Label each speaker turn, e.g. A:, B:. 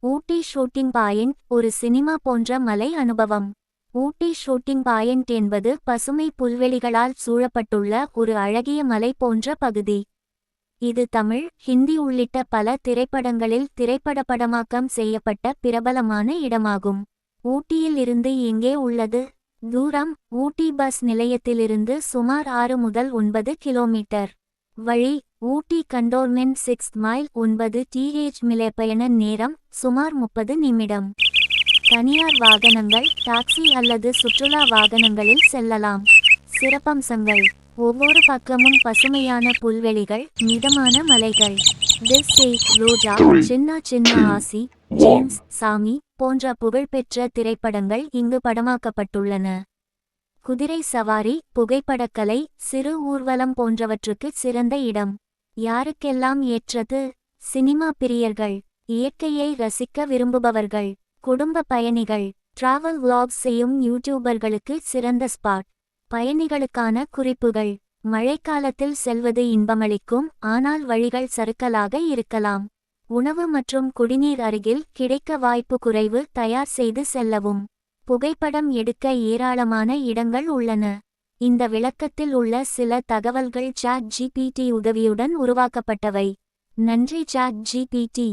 A: ஊட்டி shooting point ஒரு cinema போன்ற மலை அனுபவம். ஊட்டி ஷூட்டிங் பாயிண்ட் என்பது பசுமை புல்வெளிகளால் சூழப்பட்டுள்ள ஒரு அழகிய மலை போன்ற பகுதி. இது தமிழ், ஹிந்தி உள்ளிட்ட பல திரைப்படங்களில் திரைப்படப்படமாக்கம் செய்யப்பட்ட பிரபலமான இடமாகும். ஊட்டியில் இருந்து எங்கே உள்ளது? தூரம்: ஊட்டி பஸ் நிலையத்திலிருந்து சுமார் 6 முதல் 9 கிலோமீட்டர். வழி: ஊட்டி கண்டோன்மென்ட் 6 மைல் 9 th மிலைப்பயண நேரம் சுமார் 30 நிமிடம். தனியார் வாகனங்கள், டாக்ஸி அல்லது சுற்றுலா வாகனங்களில் செல்லலாம். சிறப்பம்சங்கள்: ஒவ்வொரு பக்கமும் பசுமையான புல்வெளிகள், மிதமான மலைகள். திஸ் சே ரோஜா, சின்ன சின்ன ஆசி, ஜேம்ஸ், சாமி போன்ற புகழ்பெற்ற திரைப்படங்கள் இங்கு படமாக்கப்பட்டுள்ளன. குதிரை சவாரி, புகைப்படக்கலை, சிறு ஊர்வலம் போன்றவற்றுக்கு சிறந்த இடம். யாருக்கெல்லாம் ஏற்றது? சினிமா பிரியர்கள், இயற்கையை ரசிக்க விரும்புபவர்கள், குடும்ப பயணிகள், டிராவல் விளாக்ஸ் செய்யும் யூடியூபர்களுக்கு சிறந்த ஸ்பாட். பயணிகளுக்கான குறிப்புகள்: மழைக்காலத்தில் செல்வது இன்பமளிக்கும், ஆனால் வழிகள் சறுக்கலாக இருக்கலாம். உணவு மற்றும் குடிநீர் அருகில் கிடைக்க வாய்ப்பு குறைவு. தயார் செய்து செல்லவும். புகைப்படம் எடுக்க ஏராளமான இடங்கள் உள்ளன. இந்த விளக்கத்தில் உள்ள சில தகவல்கள் சாட் ஜிபிடி உதவியுடன் உருவாக்கப்பட்டவை. நன்றி சாட் ஜிபிடி.